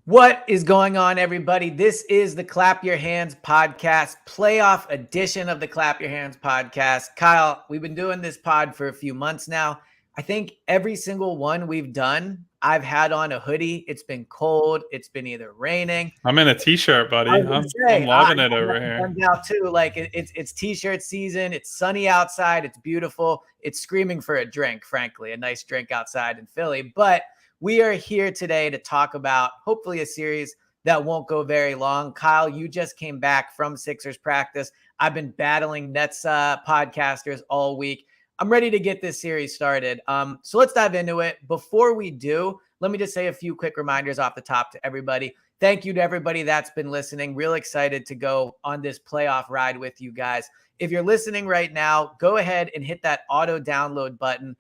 What is going on, everybody? This is the Clap Your Hands podcast, playoff edition of the Clap Your Hands podcast. Kyle, we've been doing this pod for a few months now. I think every single one we've done, I've had on a hoodie. It's been cold. It's been either raining. I'm in a t-shirt, buddy. I was gonna I'm say, loving it I'm over here. out too. Like it's t-shirt season. It's sunny outside. It's beautiful. It's screaming for a drink, frankly, a nice drink outside in Philly. But we are here today to talk about hopefully a series that won't go very long. Kyle, you just came back from Sixers practice. I've been battling Nets podcasters all week. I'm ready to get this series started. So let's dive into it. Before we do, let me just say a few quick reminders off the top to everybody. Thank you to everybody that's been listening. Real excited to go on this playoff ride with you guys. If you're listening right now, go ahead and hit that auto download button.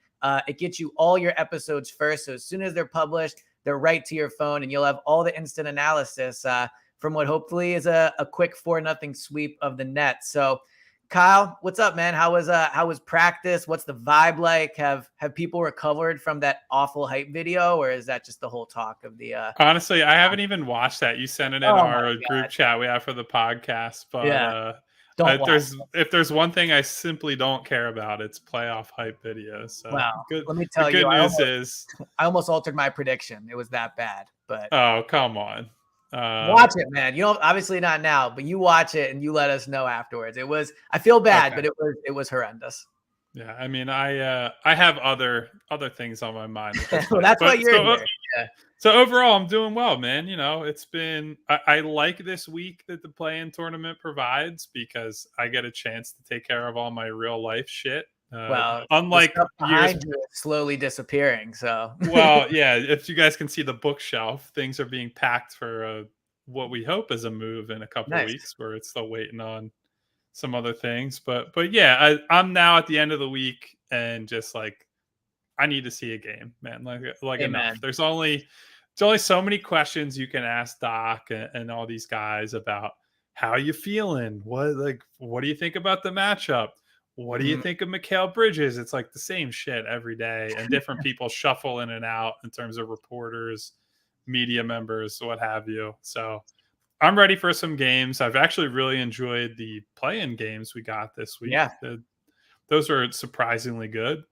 It gets you all your episodes first. So as soon as they're published, they're right to your phone and you'll have all the instant analysis from what hopefully is a quick 4-0 sweep of the Nets. So Kyle, what's up, man? How was practice? What's the vibe like? Have people recovered from that awful hype video, or is that just the whole talk of the Honestly, I haven't even watched that. You sent it in our group chat we have for the podcast, but yeah. If there's one thing I simply don't care about, it's playoff hype videos. So well, good. Let me tell you, the good news is I almost altered my prediction. It was that bad, but oh, come on. Watch it, man. You don't obviously not now, but you watch it and you let us know afterwards. I feel bad, okay. But it was horrendous. Yeah, I mean, I have other things on my mind. Well, that's why you're here. Yeah. So overall, I'm doing well, man. You know, it's been I like this week that the play-in tournament provides because I get a chance to take care of all my real life shit. Well, unlike years slowly disappearing. So well, yeah, if you guys can see the bookshelf, things are being packed for what we hope is a move in a couple of weeks, where it's still waiting on some other things. But yeah, I'm now at the end of the week and just like I need to see a game, man. Like enough. There's only so many questions you can ask Doc and all these guys about how you feeling. What do you think about the matchup? What do you think of Mikal Bridges? It's like the same shit every day, and different people shuffle in and out in terms of reporters, media members, what have you. So I'm ready for some games. I've actually really enjoyed the play-in games we got this week. Yeah. Those are surprisingly good.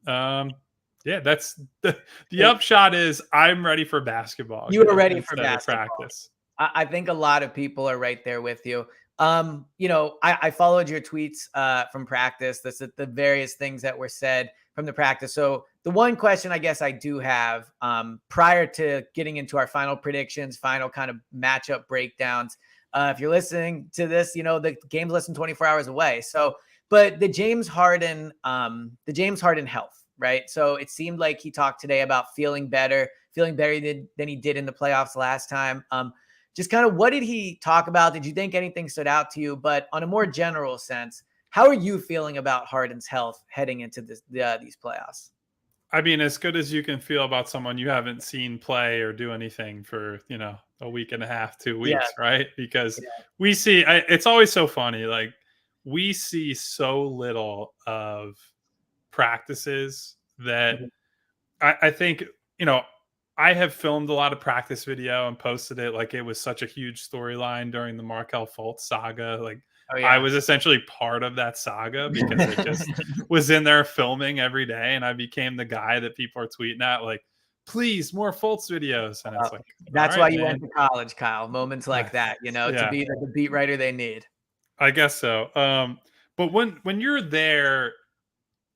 Yeah, that's the upshot is I'm ready for basketball. You are ready for basketball. Practice. I think a lot of people are right there with you. You know, I followed your tweets from practice, the various things that were said from the practice. So the one question I guess I do have prior to getting into our final predictions, final kind of matchup breakdowns, if you're listening to this, you know, the game's less than 24 hours away. So, but the James Harden health, right? So it seemed like he talked today about feeling better than he did in the playoffs last time. Just kind of what did he talk about? Did you think anything stood out to you? But on a more general sense, how are you feeling about Harden's health heading into these playoffs? I mean, as good as you can feel about someone you haven't seen play or do anything for, you know, a week and a half, 2 weeks, right? Because we see, it's always so funny. Like we see so little of practices that I think, you know, I have filmed a lot of practice video and posted it like it was such a huge storyline during the Markelle Fultz saga. Like I was essentially part of that saga because it just was in there filming every day, and I became the guy that people are tweeting at like, please, more Fultz videos. And it's like that's why you went to college, Kyle. Moments like that, you know, to be the beat writer they need. I guess so. But when you're there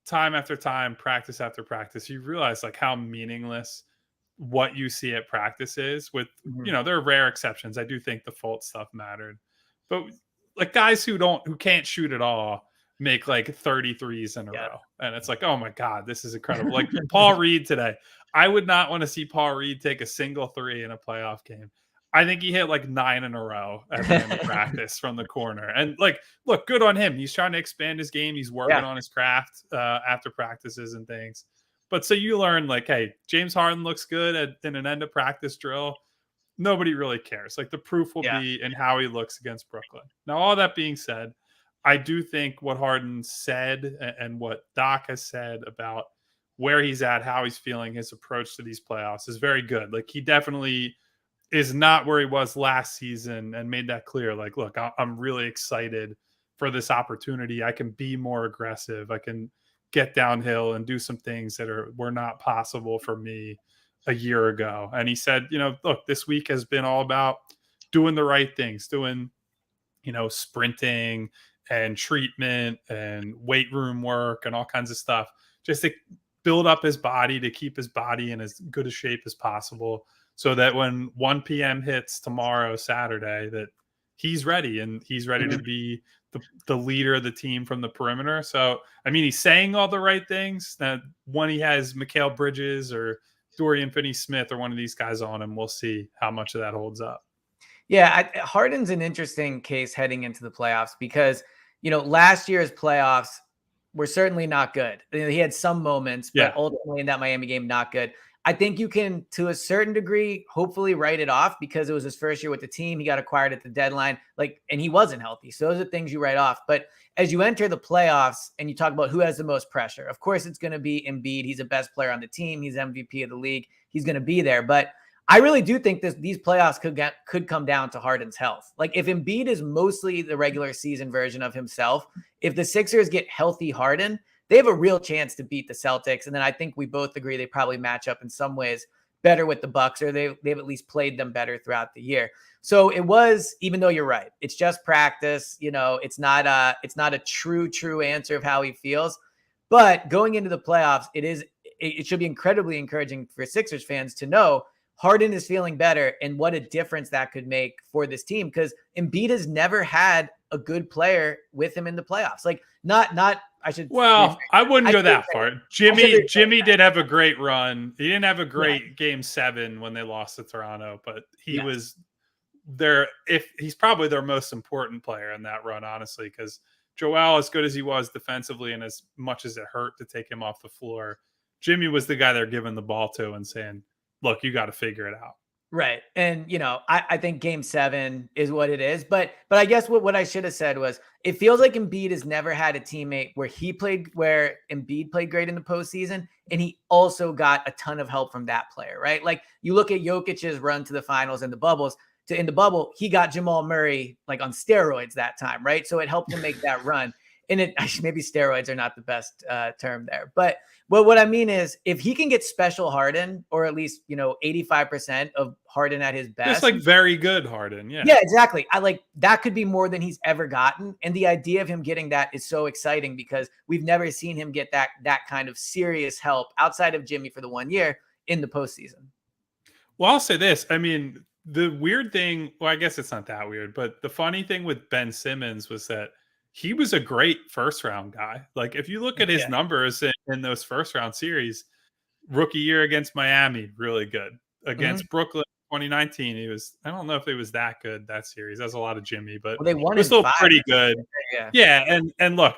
time after time, practice after practice, you realize like how meaningless what you see at practice is. With you know, there are rare exceptions. I do think the Fultz stuff mattered, but like guys who can't shoot at all make like 33s in a row, and it's like, oh my god, this is incredible. Like Paul Reed today, I would not want to see Paul Reed take a single three in a playoff game. I think he hit like 9 in a row at the end of practice from the corner. And like, look, good on him. He's trying to expand his game. He's working on his craft after practices and things. But so you learn like, hey, James Harden looks good in an end of practice drill. Nobody really cares. Like the proof will be in how he looks against Brooklyn. Now, all that being said, I do think what Harden said and what Doc has said about where he's at, how he's feeling, his approach to these playoffs is very good. Like he definitely is not where he was last season, and made that clear. Like, look, I'm really excited for this opportunity. I can be more aggressive. I can get downhill and do some things that were not possible for me a year ago. And he said, look, this week has been all about doing the right things, doing, sprinting and treatment and weight room work and all kinds of stuff, just to build up his body, to keep his body in as good a shape as possible, so that when 1 p.m. hits tomorrow, Saturday, that he's ready, and he's ready to be the leader of the team from the perimeter. So, I mean, he's saying all the right things. That when he has Mikal Bridges or Dorian Finney-Smith or one of these guys on him, we'll see how much of that holds up. Yeah, Harden's an interesting case heading into the playoffs because, last year's playoffs were certainly not good. He had some moments, but ultimately in that Miami game, not good. I think you can, to a certain degree, hopefully write it off because it was his first year with the team. He got acquired at the deadline, and he wasn't healthy. So those are things you write off. But as you enter the playoffs and you talk about who has the most pressure, of course, it's going to be Embiid. He's the best player on the team. He's MVP of the league. He's going to be there. But I really do think these playoffs could come down to Harden's health. Like, if Embiid is mostly the regular season version of himself, if the Sixers get healthy Harden, they have a real chance to beat the Celtics. And then I think we both agree they probably match up in some ways better with the Bucks, or they've at least played them better throughout the year. So it was, even though you're right, it's just practice. It's not a true answer of how he feels. But going into the playoffs, it should be incredibly encouraging for Sixers fans to know Harden is feeling better, and what a difference that could make for this team, because Embiid has never had a good player with him in the playoffs. Like, I wouldn't go that far. Jimmy did have a great run. He didn't have a great game 7 when they lost to Toronto, but he was there. He's probably their most important player in that run, honestly, because Joel, as good as he was defensively and as much as it hurt to take him off the floor, Jimmy was the guy they're giving the ball to and saying, look, you got to figure it out. Right. And, I think game 7 is what it is. But I guess what I should have said was, it feels like Embiid has never had a teammate where Embiid played great in the postseason, and he also got a ton of help from that player, right? Like, you look at Jokic's run to the finals in the bubble, he got Jamal Murray like on steroids that time, right? So it helped him make that run. And maybe steroids are not the best term there. But what I mean is, if he can get special Harden, or at least, 85% of Harden at his best. Just like very good Harden. Yeah. Yeah, exactly. That could be more than he's ever gotten. And the idea of him getting that is so exciting because we've never seen him get that kind of serious help outside of Jimmy for the 1 year in the postseason. Well, I'll say this. I mean, the weird thing, well, I guess it's not that weird, but the funny thing with Ben Simmons was that he was a great first round guy. Like, if you look at his numbers in those first round series, rookie year against Miami, really good. Against Brooklyn 2019, he was, I don't know if it was that good that series. That's a lot of Jimmy, but they won, it was still pretty good. Yeah. And look,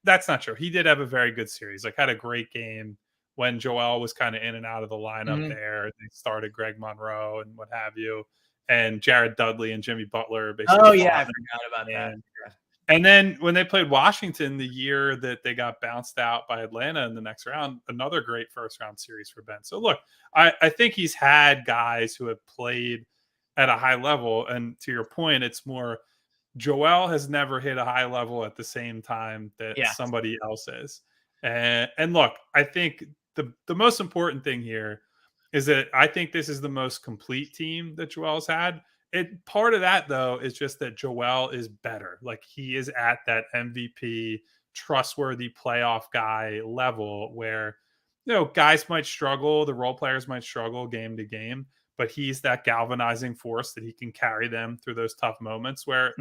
that's not true. He did have a very good series. Like, had a great game when Joel was kind of in and out of the lineup there. They started Greg Monroe and what have you, and Jared Dudley and Jimmy Butler basically. Oh yeah, I forgot about that. And then when they played Washington the year that they got bounced out by Atlanta in the next round, another great first round series for Ben. So look, I think he's had guys who have played at a high level. And to your point, it's more Joel has never hit a high level at the same time that somebody else is. And look, I think the most important thing here is that I think this is the most complete team that Joel's had. Part of that, though, is just that Joel is better. Like, he is at that MVP, trustworthy playoff guy level where, guys might struggle, the role players might struggle game to game, but he's that galvanizing force that he can carry them through those tough moments where,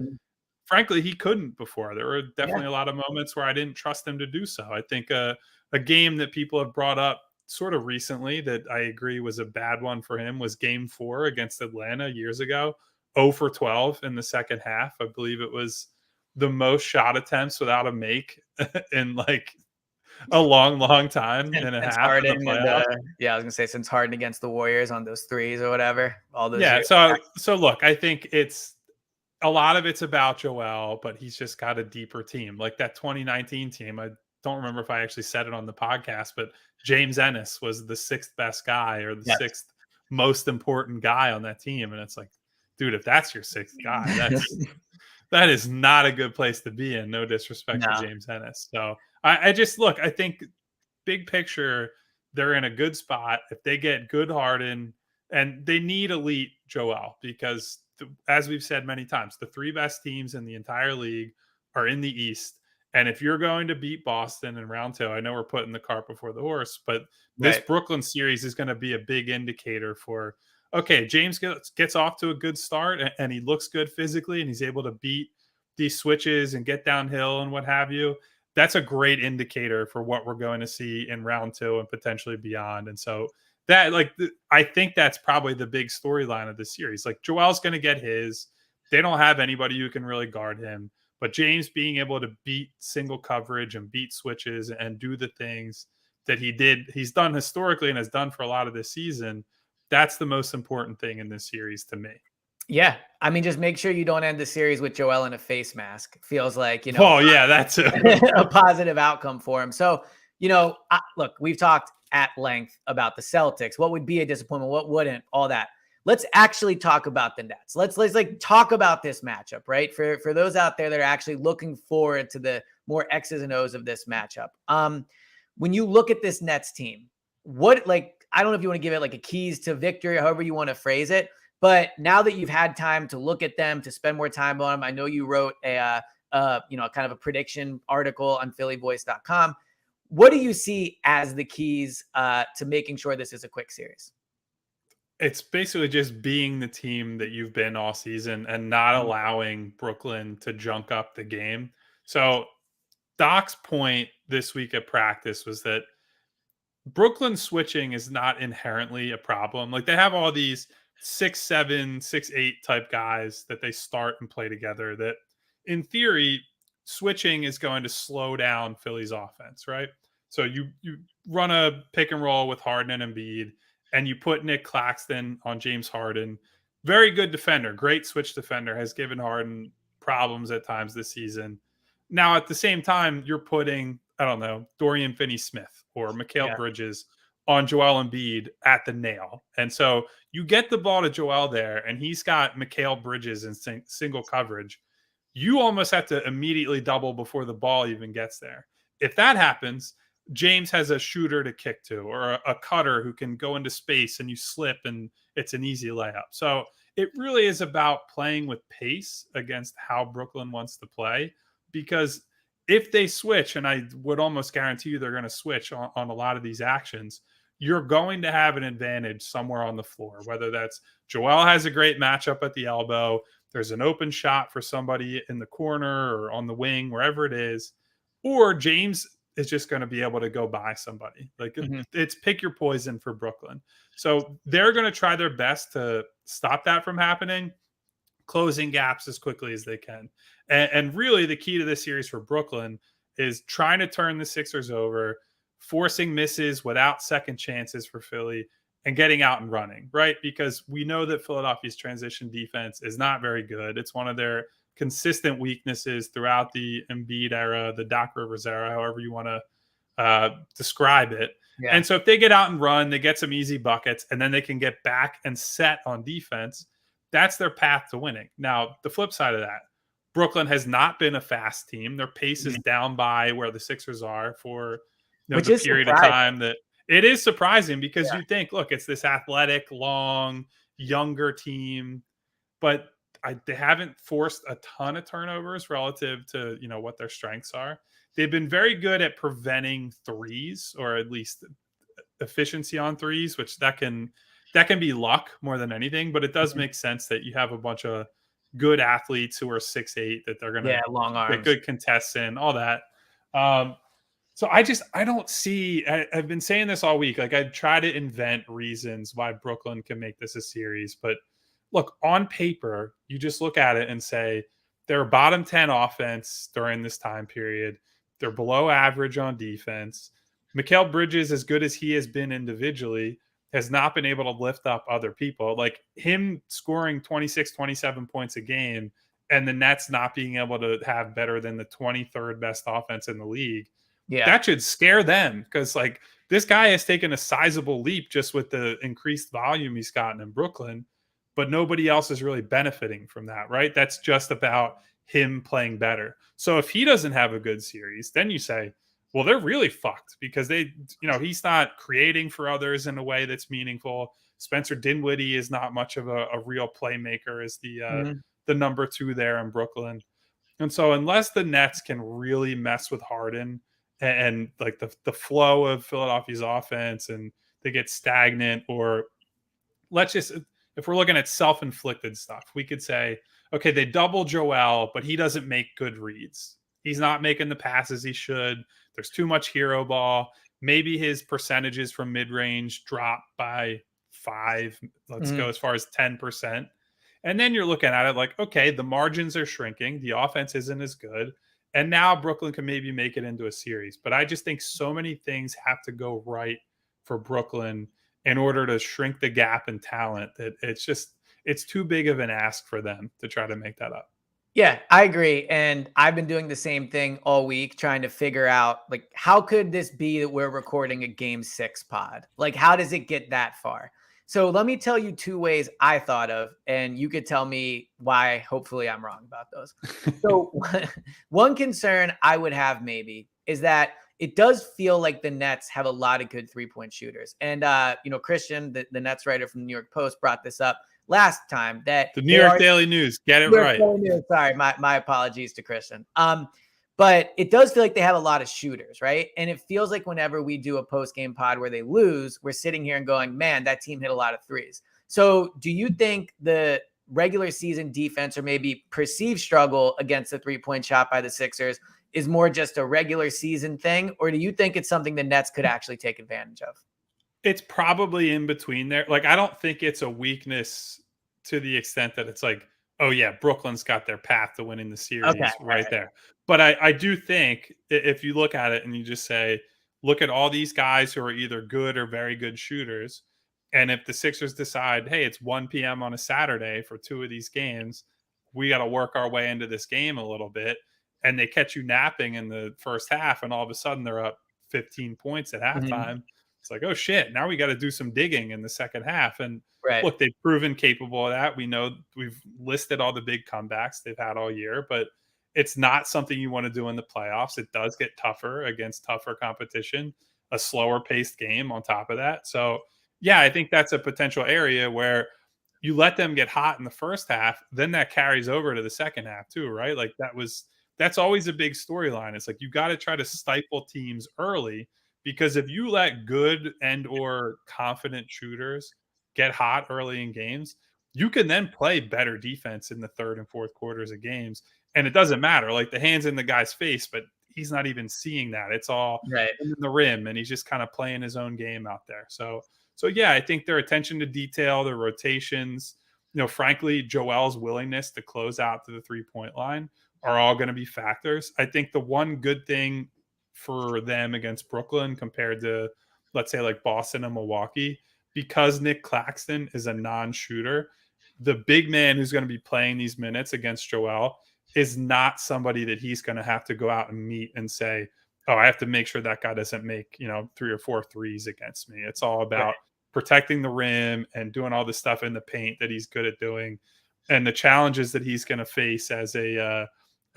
frankly, he couldn't before. There were definitely a lot of moments where I didn't trust him to do so. I think a game that people have brought up sort of recently that I agree was a bad one for him was game 4 against Atlanta years ago. 0 for 12 in the second half. I believe it was the most shot attempts without a make in like a long time and a half. Harden I was gonna say, since Harden against the Warriors on those threes or whatever, all those. Yeah. So look, I think it's a lot of it's about Joel, but he's just got a deeper team. Like that 2019 team. I don't remember if I actually said it on the podcast, but James Ennis was the 6th best guy or the 6th most important guy on that team. And it's like, dude, if that's your sixth guy, that is not a good place to be in. No disrespect to No. James Ennis. So I just look, I think big picture, they're in a good spot. If they get good Harden, and they need elite Joel, because as we've said many times, the three best teams in the entire league are in the East. And if you're going to beat Boston in round 2, I know we're putting the cart before the horse, but this Right. Brooklyn series is going to be a big indicator for, okay, James gets off to a good start and he looks good physically and he's able to beat these switches and get downhill and what have you. That's a great indicator for what we're going to see in round 2 and potentially beyond. And so that, like, I think that's probably the big storyline of the series. Like, Joel's going to get his. They don't have anybody who can really guard him. But James being able to beat single coverage and beat switches and do the things that he's done historically and has done for a lot of this season, that's the most important thing in this series to me. Yeah. I mean, just make sure you don't end the series with Joel in a face mask. Feels like, Oh, yeah, that's a positive outcome for him. So, look, we've talked at length about the Celtics. What would be a disappointment? What wouldn't? All that. Let's actually talk about the Nets. Let's like talk about this matchup, right? For those out there that are actually looking forward to the more X's and O's of this matchup. When you look at this Nets team, I don't know if you want to give it like a keys to victory, however you want to phrase it, but now that you've had time to look at them, to spend more time on them, I know you wrote a kind of a prediction article on phillyvoice.com. What do you see as the keys to making sure this is a quick series? It's basically just being the team that you've been all season and not allowing Brooklyn to junk up the game. So Doc's point this week at practice was that Brooklyn switching is not inherently a problem. Like, they have all these 6'7", 6'8" type guys that they start and play together that in theory, switching is going to slow down Philly's offense, right? So you run a pick and roll with Harden and Embiid, and you put Nick Claxton on James Harden. Very good defender, great switch defender, has given Harden problems at times this season. Now, at the same time, you're putting, I don't know, Dorian Finney-Smith or Mikal Bridges on Joel Embiid at the nail. And so you get the ball to Joel there, and he's got Mikal Bridges in single coverage. You almost have to immediately double before the ball even gets there. If that happens, James has a shooter to kick to, or a cutter who can go into space and you slip and it's an easy layup. So it really is about playing with pace against how Brooklyn wants to play, because if they switch, and I would almost guarantee you they're going to switch on a lot of these actions, you're going to have an advantage somewhere on the floor, whether that's Joel has a great matchup at the elbow, there's an open shot for somebody in the corner or on the wing, wherever it is, or James is just going to be able to go by somebody. Like, it's pick your poison for Brooklyn. So they're going to try their best to stop that from happening, closing gaps as quickly as they can. And really the key to this series for Brooklyn is trying to turn the Sixers over, forcing misses without second chances for Philly, and getting out and running, right? Because we know that Philadelphia's transition defense is not very good. It's one of their consistent weaknesses throughout the Embiid era, the Doc Rivers era, however you want to describe it. Yeah. And so if they get out and run, they get some easy buckets, and then they can get back and set on defense, that's their path to winning. Now, the flip side of that, Brooklyn has not been a fast team. Their pace is down by where the Sixers are for the period of time that it is surprising, because you think, look, it's this athletic, long, younger team, but they haven't forced a ton of turnovers relative to, what their strengths are. They've been very good at preventing threes, or at least efficiency on threes, which that can be luck more than anything, but it does make sense that you have a bunch of good athletes who are 6'8" that they're going to long arms, get good contests in, all that. So I don't see, I've been saying this all week. Like, I try to invent reasons why Brooklyn can make this a series, but look, on paper, you just look at it and say they're a bottom 10 offense during this time period. They're below average on defense. Mikal Bridges, as good as he has been individually, has not been able to lift up other people. Like, him scoring 26, 27 points a game and the Nets not being able to have better than the 23rd best offense in the league, Yeah. That should scare them because like this guy has taken a sizable leap just with the increased volume he's gotten in Brooklyn, but nobody else is really benefiting from that, right? That's just about him playing better. So if he doesn't have a good series, then you say, well, they're really fucked because he's not creating for others in a way that's meaningful. Spencer Dinwiddie is not much of a real playmaker as Mhm. the number 2 there in Brooklyn. And so unless the Nets can really mess with Harden and like the flow of Philadelphia's offense and they get stagnant, or let's just, if we're looking at self-inflicted stuff, we could say, okay, they double Joel, but he doesn't make good reads. He's not making the passes he should. There's too much hero ball. Maybe his percentages from mid-range drop by 5. Let's go Mhm. as far as 10%. And then you're looking at it like, okay, the margins are shrinking. The offense isn't as good. And now Brooklyn can maybe make it into a series. But I just think so many things have to go right for Brooklyn in order to shrink the gap in talent that it's too big of an ask for them to try to make that up. Yeah, I agree. And I've been doing the same thing all week, trying to figure out like how could this be that we're recording a game 6 pod? Like, how does it get that far? So let me tell you 2 ways I thought of, and you could tell me why hopefully I'm wrong about those. So one concern I would have maybe is that it does feel like the Nets have a lot of good 3-point shooters. And Christian, the Nets writer from the New York Post, brought this up last time that The New they York are Daily News, get it we're right. so new. Sorry, my apologies to Christian. But it does feel like they have a lot of shooters, right? And it feels like whenever we do a post-game pod where they lose, we're sitting here and going, man, that team hit a lot of threes. So do you think the regular season defense or maybe perceived struggle against the 3-point shot by the Sixers is more just a regular season thing? Or do you think it's something the Nets could actually take advantage of? It's probably in between there. Like, I don't think it's a weakness to the extent that it's like, oh yeah, Brooklyn's got their path to winning the Okay. series right there. But I do think if you look at it and you just say, look at all these guys who are either good or very good shooters, and if the Sixers decide, hey, it's 1 p.m. on a Saturday for 2 of these games, we got to work our way into this game a little bit, and they catch you napping in the first half, and all of a sudden they're up 15 points at Mhm. halftime. It's like, oh shit, now we got to do some digging in the second half. And Right. look, they've proven capable of that. We know, we've listed all the big comebacks they've had all year, but it's not something you want to do in the playoffs. It does get tougher against tougher competition, a slower paced game on top of that. So, yeah, I think that's a potential area where you let them get hot in the first half, then that carries over to the second half too, right? Like that's always a big storyline. It's like you got to try to stifle teams early, because if you let good and or confident shooters get hot early in games, you can then play better defense in the third and fourth quarters of games. And it doesn't matter. Like the hand's in the guy's face, but he's not even seeing that. It's all Right. in the rim, and he's just kind of playing his own game out there. So yeah, I think their attention to detail, their rotations, frankly, Joel's willingness to close out to the 3-point line are all going to be factors. I think the one good thing for them against Brooklyn compared to, let's say, like Boston and Milwaukee, because Nick Claxton is a non-shooter, the big man who's going to be playing these minutes against Joel is not somebody that he's going to have to go out and meet and say, oh, I have to make sure that guy doesn't make, 3 or 4 threes against me. It's all Right. about protecting the rim and doing all the stuff in the paint that he's good at doing, and the challenges that he's going to face as a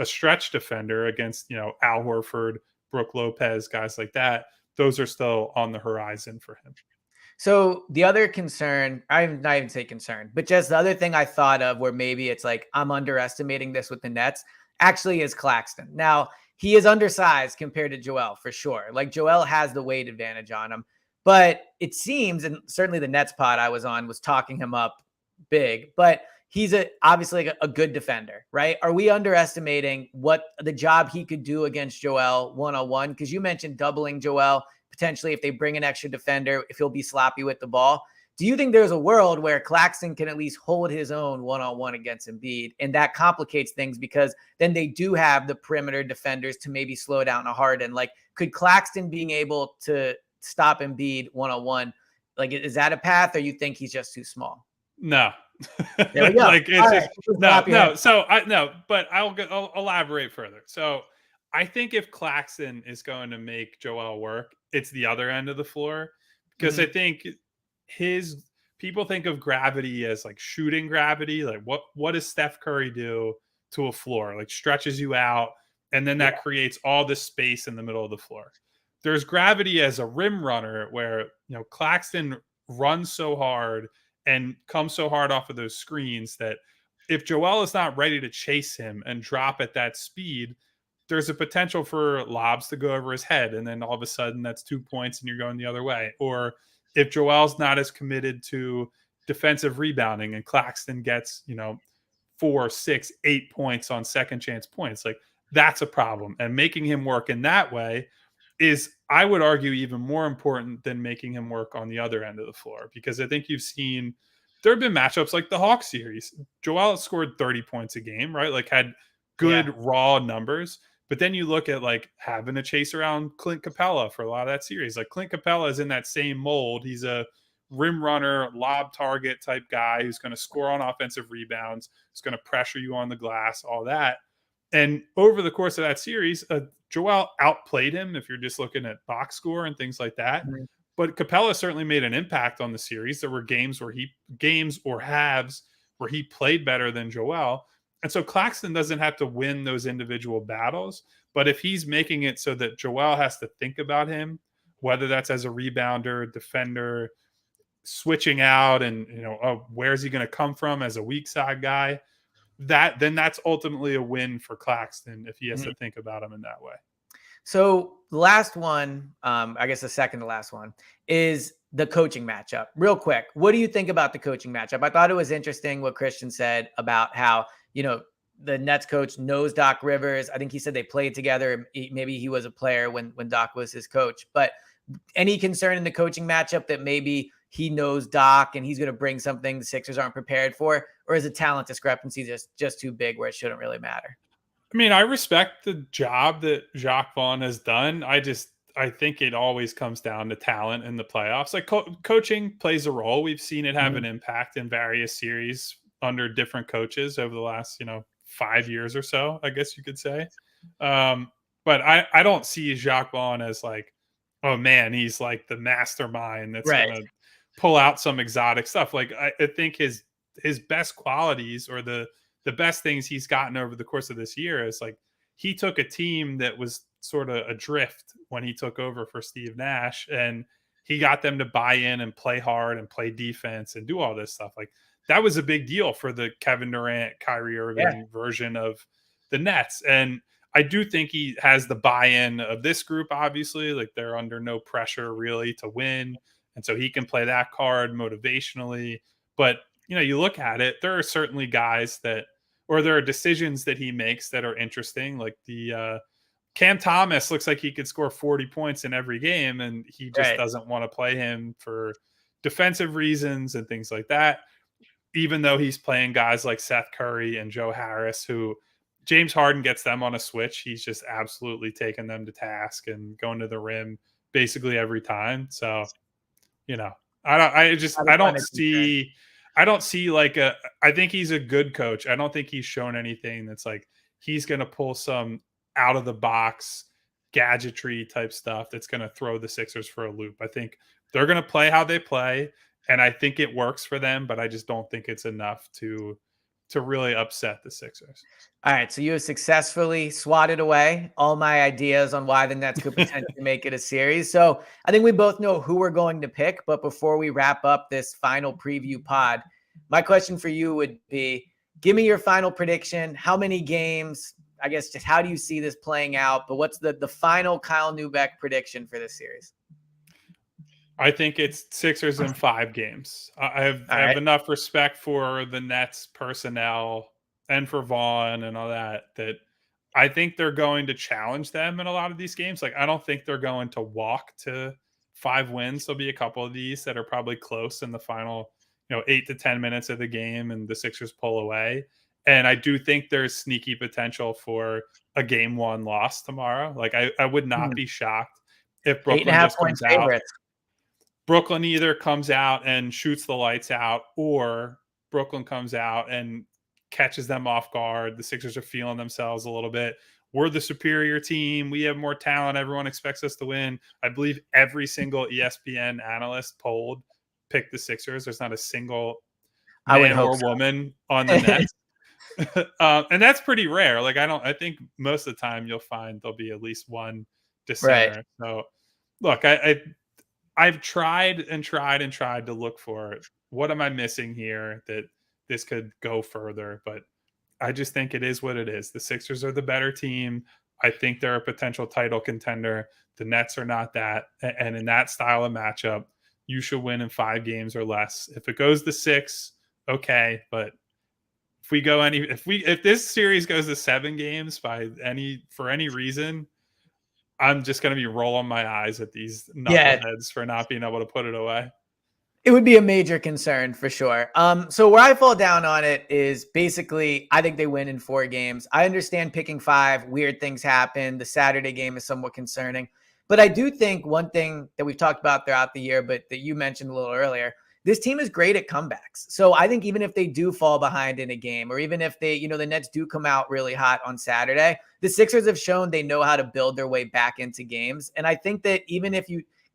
stretch defender against Al Horford, Brooke Lopez, guys like that. Those are still on the horizon for him. So the other concern, I'm not even say concern, but just the other thing I thought of where maybe it's like I'm underestimating this with the Nets actually is Claxton. Now, he is undersized compared to Joel for sure. Like Joel has the weight advantage on him, but it seems, and certainly the Nets pod I was on was talking him up big, but he's obviously like a good defender, right? Are we underestimating what the job he could do against Joel one-on-one? Because you mentioned doubling Joel potentially if they bring an extra defender, if he'll be sloppy with the ball. Do you think there's a world where Claxton can at least hold his own one-on-one against Embiid? And that complicates things because then they do have the perimeter defenders to maybe slow down a Harden. Like, could Claxton being able to stop Embiid one-on-one, like, is that a path, or you think he's just too small? No. There we go. Like it's All just right, no. So I no, but I'll elaborate further. So I think if Claxton is going to make Joel work, it's the other end of the floor, because I Mhm. think his people think of gravity as like shooting gravity. Like what does Steph Curry do to a floor? Like stretches you out, and then Yeah. that creates all this space in the middle of the floor. There's gravity as a rim runner where Claxton runs so hard and comes so hard off of those screens that if Joel is not ready to chase him and drop at that speed, there's a potential for lobs to go over his head, and then all of a sudden that's 2 points and you're going the other way. Or if Joel's not as committed to defensive rebounding and Claxton gets 4, 6, 8 points on second chance points, like that's a problem. And making him work in that way is, I would argue, even more important than making him work on the other end of the floor, because I think you've seen there have been matchups like the Hawks series. Joel scored 30 points a game, right? Like had Yeah. good raw numbers. But then you look at like having to chase around Clint Capella for a lot of that series. Like Clint Capella is in that same mold. He's a rim runner, lob target type guy who's going to score on offensive rebounds, who's going to pressure you on the glass, all that. And over the course of that series, Joel outplayed him if you're just looking at box score and things like that. Mhm. But Capella certainly made an impact on the series. There were games or halves where he played better than Joel. And so Claxton doesn't have to win those individual battles. But if he's making it so that Joel has to think about him, whether that's as a rebounder, defender, switching out, and oh, where's he going to come from as a weak side guy, that's ultimately a win for Claxton if he has to Mhm. think about him in that way. So the last one, I guess the second to last one, is the coaching matchup. Real quick, what do you think about the coaching matchup? I thought it was interesting what Christian said about how, the Nets coach knows Doc Rivers. I think he said they played together. Maybe he was a player when Doc was his coach. But any concern in the coaching matchup that maybe he knows Doc and he's going to bring something the Sixers aren't prepared for? Or is the talent discrepancy just too big where it shouldn't really matter? I mean, I respect the job that Jacques Vaughn has done. I think it always comes down to talent in the playoffs. Like coaching plays a role. We've seen it have Mhm. an impact in various series under different coaches over the last 5 years or so, I guess you could say. But I don't see Jacques Vaughn as like, oh man, he's like the mastermind that's Right. gonna pull out some exotic stuff. Like I think his best qualities, or the best things he's gotten over the course of this year, is like he took a team that was sort of adrift when he took over for Steve Nash, and he got them to buy in and play hard and play defense and do all this stuff. Like that was a big deal for the Kevin Durant, Kyrie Yeah. Irving version of the Nets. And I do think he has the buy-in of this group, obviously. Like they're under no pressure really to win. And so he can play that card motivationally. But you look at it, there are certainly guys that, or there are decisions that he makes that are interesting. Like the Cam Thomas looks like he could score 40 points in every game, and he just Right. doesn't want to play him for defensive reasons and things like that. Even though he's playing guys like Seth Curry and Joe Harris, who James Harden gets them on a switch, he's just absolutely taking them to task and going to the rim basically every time. So, you know, I don't I just Not a ton of concern. I don't see like a I think he's a good coach. I don't think he's shown anything that's like he's going to pull some out of the box gadgetry type stuff that's going to throw the Sixers for a loop. I think they're going to play how they play, and I think it works for them, but I just don't think it's enough to really upset the Sixers. All right, so you have successfully swatted away all my ideas on why the Nets could potentially make it a series. So I think we both know who we're going to pick. But before we wrap up this final preview pod, my question for you would be, give me your final prediction. How many games? I guess just how do you see this playing out? But what's the final Kyle Newbeck prediction for this series? I think it's Sixers in 5 games. All I have right. enough respect for the Nets personnel and for Vaughn and all that I think they're going to challenge them in a lot of these games. Like I don't think they're going to walk to 5 wins. There'll be a couple of these that are probably close in the final, 8 to 10 minutes of the game, and the Sixers pull away. And I do think there's sneaky potential for a game one loss tomorrow. Like I would not Hmm. be shocked if Eight and a Brooklyn half just point comes out. favorites. Brooklyn either comes out and shoots the lights out, or Brooklyn comes out and catches them off guard. The Sixers are feeling themselves a little bit, we're the superior team. We have more talent. Everyone expects us to win. I believe every single ESPN analyst polled picked the Sixers. There's not a single I would man hope or so. woman on the Nets. And that's pretty rare. Like, I think most of the time you'll find there'll be at least one dissenter. Right. So look, I've tried and tried and tried to look for what am I missing here that this could go further, but I just think it is what it is. The Sixers are the better team. I think they're a potential title contender. The Nets are not that. And in that style of matchup, you should win in 5 games or less. If it goes to 6, okay, but if this series goes to 7 games for any reason, I'm just going to be rolling my eyes at these knuckleheads for not being able to put it away. It would be a major concern for sure. So where I fall down on it is basically, I think they win in 4 games. I understand picking 5, weird things happen. The Saturday game is somewhat concerning, but I do think one thing that we've talked about throughout the year, but that you mentioned a little earlier, this team is great at comebacks. So I think even if they do fall behind in a game, or even if they, the Nets do come out really hot on Saturday, the Sixers have shown they know how to build their way back into games. And I think that even if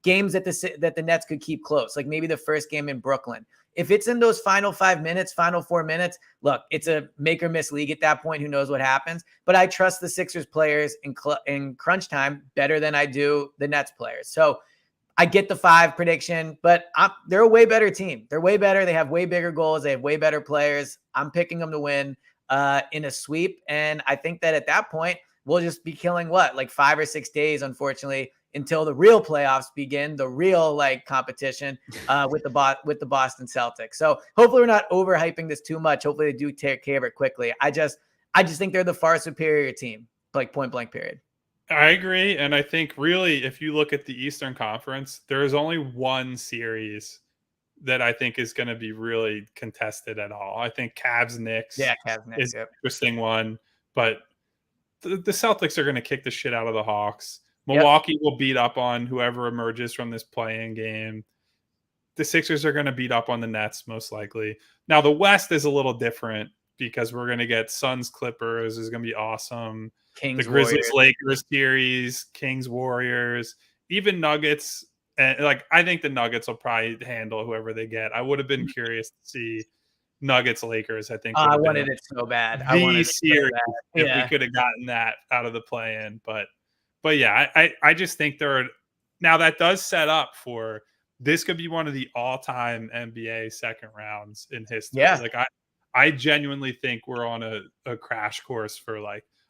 games that the Nets could keep close, like maybe the first game in Brooklyn, if it's in those final 5 minutes, final 4 minutes, look, it's a make or miss league at that point. Who knows what happens? But I trust the Sixers players in crunch time better than I do the Nets players. So I get the 5 prediction, but they're a way better team. They're way better. They have way bigger goals. They have way better players. I'm picking them to win in a sweep. And I think that at that point, we'll just be killing like 5 or 6 days, unfortunately, until the real playoffs begin, the real competition with the Boston Celtics. So hopefully we're not overhyping this too much. Hopefully they do take care of it quickly. I just think they're the far superior team, like point blank period. I agree. And I think really, if you look at the Eastern Conference, there is only one series that I think is going to be really contested at all. I think Cavs-Knicks is an interesting one, but the Celtics are going to kick the shit out of the Hawks. Milwaukee will beat up on whoever emerges from this play-in game. The Sixers are going to beat up on the Nets, most likely. Now, the West is a little different because we're going to get Suns-Clippers is going to be awesome. Kings, the Grizzlies-Lakers series, Kings-Warriors, even Nuggets. And I think the Nuggets will probably handle whoever they get. I would have been curious to see Nuggets-Lakers. I think I wanted it so bad. If we could have gotten that out of the play-in, but yeah, I just think now that does set up for this could be one of the all-time NBA second rounds in history. Yeah. I genuinely think we're on a crash course for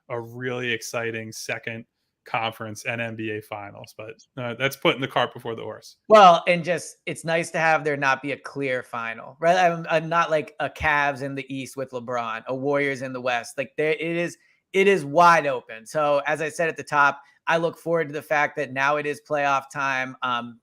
a really exciting second conference and NBA finals, but that's putting the cart before the horse. Well, and just it's nice to have there not be a clear final, right? I'm not like a Cavs in the East with LeBron, a Warriors in the West. It is wide open. So as I said at the top, I look forward to the fact that now it is playoff time,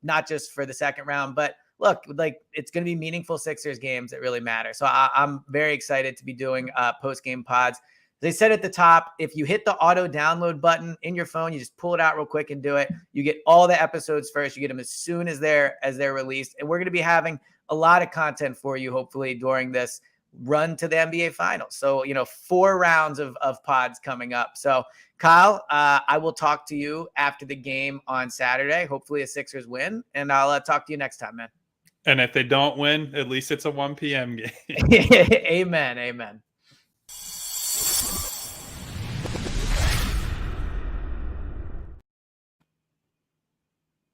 not just for the second round, but look, it's going to be meaningful Sixers games that really matter. So I'm very excited to be doing post-game pods. They said at the top, if you hit the auto download button in your phone, you just pull it out real quick and do it. You get all the episodes first. You get them as soon as they're released. And we're going to be having a lot of content for you, hopefully, during this run to the NBA Finals. So, 4 rounds of pods coming up. So, Kyle, I will talk to you after the game on Saturday. Hopefully, the Sixers win. And I'll talk to you next time, man. And if they don't win, at least it's a 1 p.m. game. Amen.